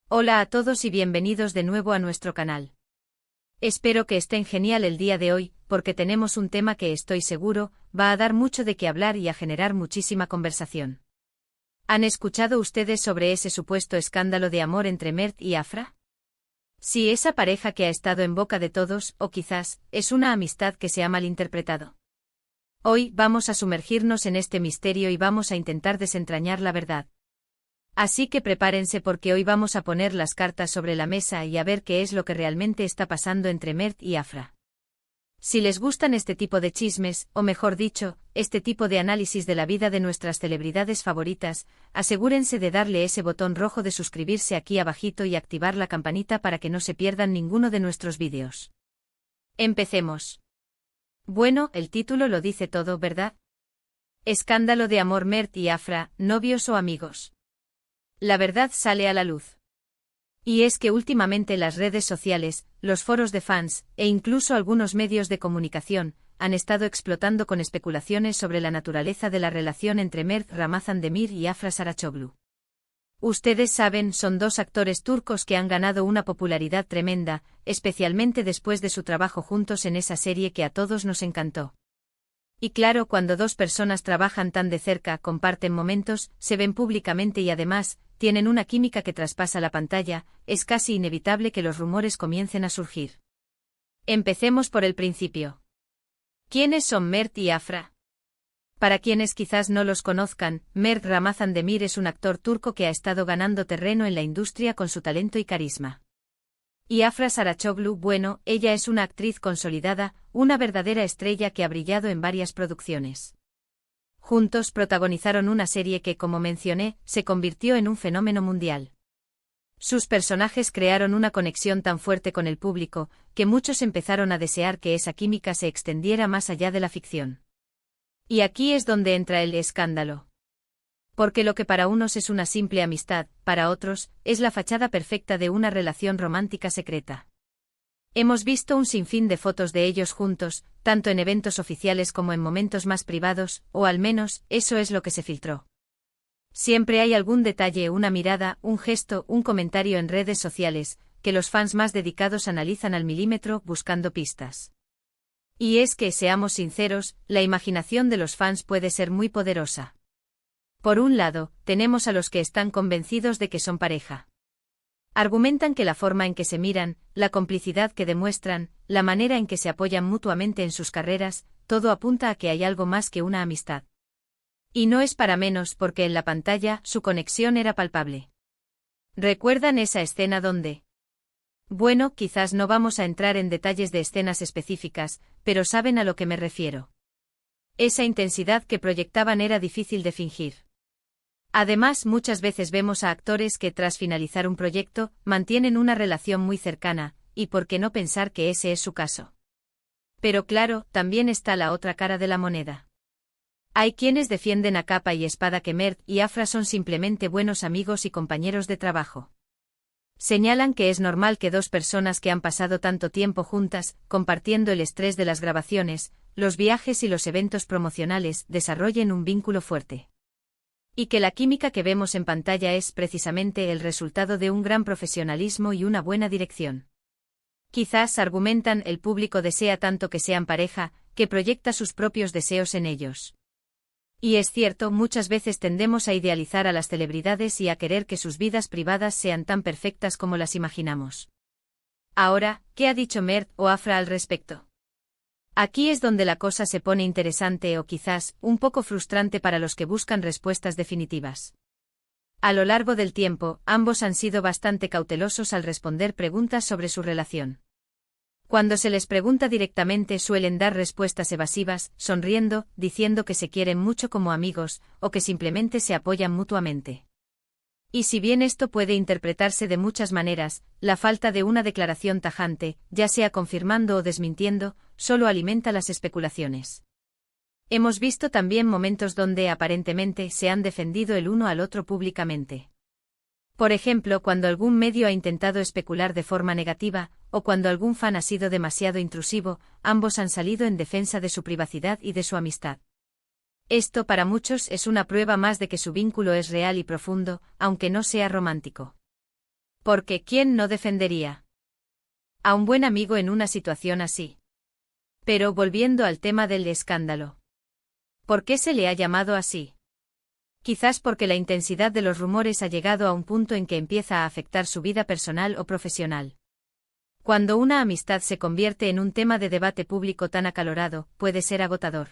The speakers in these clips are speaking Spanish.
Hola a todos y bienvenidos de nuevo a nuestro canal. Espero que estén genial el día de hoy, porque tenemos un tema que estoy seguro, va a dar mucho de qué hablar y a generar muchísima conversación. ¿Han escuchado ustedes sobre ese supuesto escándalo de amor entre Mert y Afra? Sí, esa pareja que ha estado en boca de todos, o quizás, es una amistad que se ha malinterpretado. Hoy vamos a sumergirnos en este misterio y vamos a intentar desentrañar la verdad. Así que prepárense porque hoy vamos a poner las cartas sobre la mesa y a ver qué es lo que realmente está pasando entre Mert y Afra. Si les gustan este tipo de chismes, o mejor dicho, este tipo de análisis de la vida de nuestras celebridades favoritas, asegúrense de darle ese botón rojo de suscribirse aquí abajito y activar la campanita para que no se pierdan ninguno de nuestros vídeos. Empecemos. Bueno, el título lo dice todo, ¿verdad? Escándalo de amor Mert y Afra, novios o amigos. La verdad sale a la luz. Y es que últimamente las redes sociales, los foros de fans, e incluso algunos medios de comunicación, han estado explotando con especulaciones sobre la naturaleza de la relación entre Mert Ramazan-Demir y Afra Saraçoğlu. Ustedes saben, son dos actores turcos que han ganado una popularidad tremenda, especialmente después de su trabajo juntos en esa serie que a todos nos encantó. Y claro, cuando dos personas trabajan tan de cerca, comparten momentos, se ven públicamente y además, tienen una química que traspasa la pantalla, es casi inevitable que los rumores comiencen a surgir. Empecemos por el principio. ¿Quiénes son Mert y Afra? Para quienes quizás no los conozcan, Mert Ramazan-Demir es un actor turco que ha estado ganando terreno en la industria con su talento y carisma. Y Afra Saraçoğlu, bueno, ella es una actriz consolidada, una verdadera estrella que ha brillado en varias producciones. Juntos protagonizaron una serie que, como mencioné, se convirtió en un fenómeno mundial. Sus personajes crearon una conexión tan fuerte con el público, que muchos empezaron a desear que esa química se extendiera más allá de la ficción. Y aquí es donde entra el escándalo. Porque lo que para unos es una simple amistad, para otros, es la fachada perfecta de una relación romántica secreta. Hemos visto un sinfín de fotos de ellos juntos, tanto en eventos oficiales como en momentos más privados, o al menos, eso es lo que se filtró. Siempre hay algún detalle, una mirada, un gesto, un comentario en redes sociales, que los fans más dedicados analizan al milímetro buscando pistas. Y es que, seamos sinceros, la imaginación de los fans puede ser muy poderosa. Por un lado, tenemos a los que están convencidos de que son pareja. Argumentan que la forma en que se miran, la complicidad que demuestran, la manera en que se apoyan mutuamente en sus carreras, todo apunta a que hay algo más que una amistad. Y no es para menos porque en la pantalla su conexión era palpable. ¿Recuerdan esa escena donde? Bueno, quizás no vamos a entrar en detalles de escenas específicas, pero saben a lo que me refiero. Esa intensidad que proyectaban era difícil de fingir. Además, muchas veces vemos a actores que tras finalizar un proyecto, mantienen una relación muy cercana, y por qué no pensar que ese es su caso. Pero claro, también está la otra cara de la moneda. Hay quienes defienden a capa y espada que Mert y Afra son simplemente buenos amigos y compañeros de trabajo. Señalan que es normal que dos personas que han pasado tanto tiempo juntas, compartiendo el estrés de las grabaciones, los viajes y los eventos promocionales, desarrollen un vínculo fuerte. Y que la química que vemos en pantalla es precisamente el resultado de un gran profesionalismo y una buena dirección. Quizás, argumentan, el público desea tanto que sean pareja, que proyecta sus propios deseos en ellos. Y es cierto, muchas veces tendemos a idealizar a las celebridades y a querer que sus vidas privadas sean tan perfectas como las imaginamos. Ahora, ¿qué ha dicho Mert o Afra al respecto? Aquí es donde la cosa se pone interesante o quizás, un poco frustrante para los que buscan respuestas definitivas. A lo largo del tiempo, ambos han sido bastante cautelosos al responder preguntas sobre su relación. Cuando se les pregunta directamente suelen dar respuestas evasivas, sonriendo, diciendo que se quieren mucho como amigos, o que simplemente se apoyan mutuamente. Y si bien esto puede interpretarse de muchas maneras, la falta de una declaración tajante, ya sea confirmando o desmintiendo, solo alimenta las especulaciones. Hemos visto también momentos donde aparentemente se han defendido el uno al otro públicamente. Por ejemplo, cuando algún medio ha intentado especular de forma negativa, o cuando algún fan ha sido demasiado intrusivo, ambos han salido en defensa de su privacidad y de su amistad. Esto para muchos es una prueba más de que su vínculo es real y profundo, aunque no sea romántico. Porque ¿quién no defendería a un buen amigo en una situación así? Pero volviendo al tema del escándalo. ¿Por qué se le ha llamado así? Quizás porque la intensidad de los rumores ha llegado a un punto en que empieza a afectar su vida personal o profesional. Cuando una amistad se convierte en un tema de debate público tan acalorado, puede ser agotador.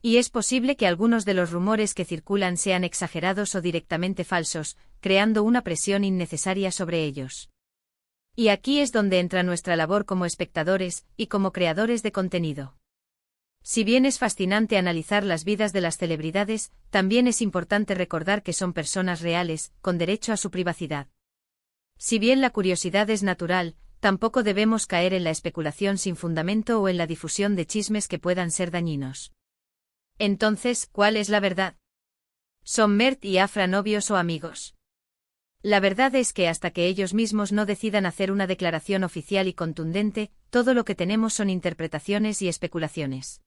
Y es posible que algunos de los rumores que circulan sean exagerados o directamente falsos, creando una presión innecesaria sobre ellos. Y aquí es donde entra nuestra labor como espectadores y como creadores de contenido. Si bien es fascinante analizar las vidas de las celebridades, también es importante recordar que son personas reales, con derecho a su privacidad. Si bien la curiosidad es natural, tampoco debemos caer en la especulación sin fundamento o en la difusión de chismes que puedan ser dañinos. Entonces, ¿cuál es la verdad? ¿Son Mert y Afra novios o amigos? La verdad es que hasta que ellos mismos no decidan hacer una declaración oficial y contundente, todo lo que tenemos son interpretaciones y especulaciones.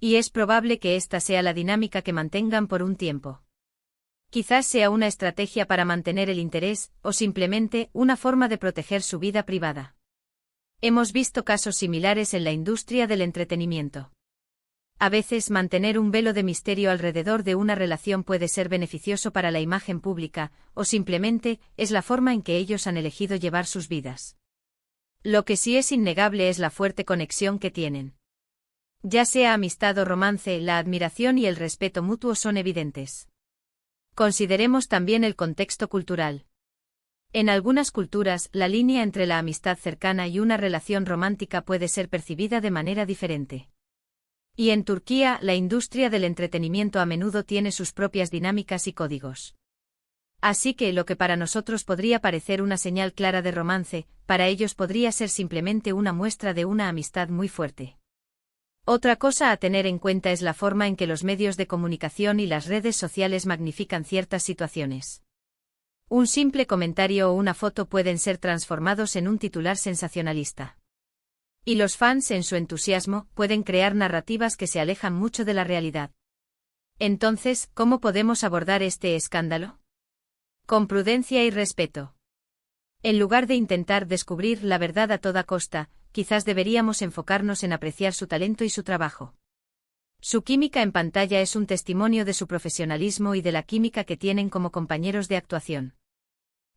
Y es probable que esta sea la dinámica que mantengan por un tiempo. Quizás sea una estrategia para mantener el interés, o simplemente una forma de proteger su vida privada. Hemos visto casos similares en la industria del entretenimiento. A veces mantener un velo de misterio alrededor de una relación puede ser beneficioso para la imagen pública, o simplemente es la forma en que ellos han elegido llevar sus vidas. Lo que sí es innegable es la fuerte conexión que tienen. Ya sea amistad o romance, la admiración y el respeto mutuo son evidentes. Consideremos también el contexto cultural. En algunas culturas, la línea entre la amistad cercana y una relación romántica puede ser percibida de manera diferente. Y en Turquía, la industria del entretenimiento a menudo tiene sus propias dinámicas y códigos. Así que lo que para nosotros podría parecer una señal clara de romance, para ellos podría ser simplemente una muestra de una amistad muy fuerte. Otra cosa a tener en cuenta es la forma en que los medios de comunicación y las redes sociales magnifican ciertas situaciones. Un simple comentario o una foto pueden ser transformados en un titular sensacionalista. Y los fans, en su entusiasmo, pueden crear narrativas que se alejan mucho de la realidad. Entonces, ¿cómo podemos abordar este escándalo? Con prudencia y respeto. En lugar de intentar descubrir la verdad a toda costa, quizás deberíamos enfocarnos en apreciar su talento y su trabajo. Su química en pantalla es un testimonio de su profesionalismo y de la química que tienen como compañeros de actuación.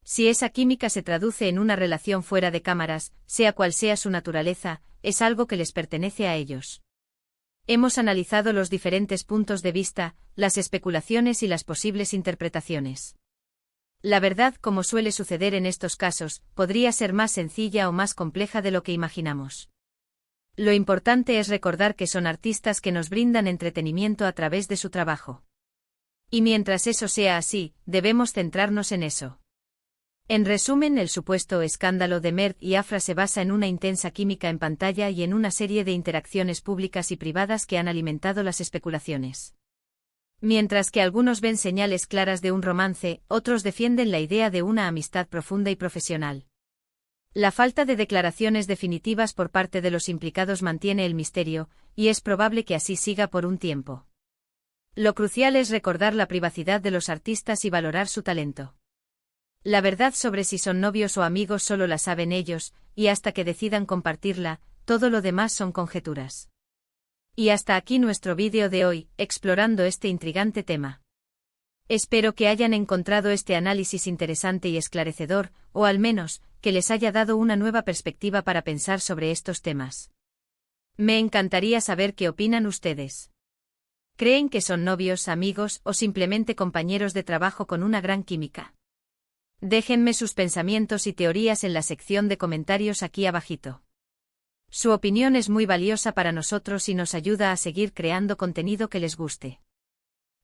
Si esa química se traduce en una relación fuera de cámaras, sea cual sea su naturaleza, es algo que les pertenece a ellos. Hemos analizado los diferentes puntos de vista, las especulaciones y las posibles interpretaciones. La verdad, como suele suceder en estos casos, podría ser más sencilla o más compleja de lo que imaginamos. Lo importante es recordar que son artistas que nos brindan entretenimiento a través de su trabajo. Y mientras eso sea así, debemos centrarnos en eso. En resumen, el supuesto escándalo de Mert y Afra se basa en una intensa química en pantalla y en una serie de interacciones públicas y privadas que han alimentado las especulaciones. Mientras que algunos ven señales claras de un romance, otros defienden la idea de una amistad profunda y profesional. La falta de declaraciones definitivas por parte de los implicados mantiene el misterio, y es probable que así siga por un tiempo. Lo crucial es recordar la privacidad de los artistas y valorar su talento. La verdad sobre si son novios o amigos solo la saben ellos, y hasta que decidan compartirla, todo lo demás son conjeturas. Y hasta aquí nuestro vídeo de hoy, explorando este intrigante tema. Espero que hayan encontrado este análisis interesante y esclarecedor, o al menos, que les haya dado una nueva perspectiva para pensar sobre estos temas. Me encantaría saber qué opinan ustedes. ¿Creen que son novios, amigos o simplemente compañeros de trabajo con una gran química? Déjenme sus pensamientos y teorías en la sección de comentarios aquí abajito. Su opinión es muy valiosa para nosotros y nos ayuda a seguir creando contenido que les guste.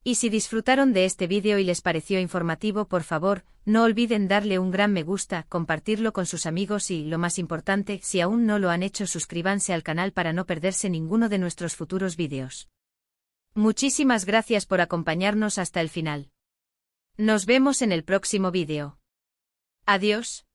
Y si disfrutaron de este vídeo y les pareció informativo, por favor, no olviden darle un gran me gusta, compartirlo con sus amigos y, lo más importante, si aún no lo han hecho, suscríbanse al canal para no perderse ninguno de nuestros futuros vídeos. Muchísimas gracias por acompañarnos hasta el final. Nos vemos en el próximo vídeo. Adiós.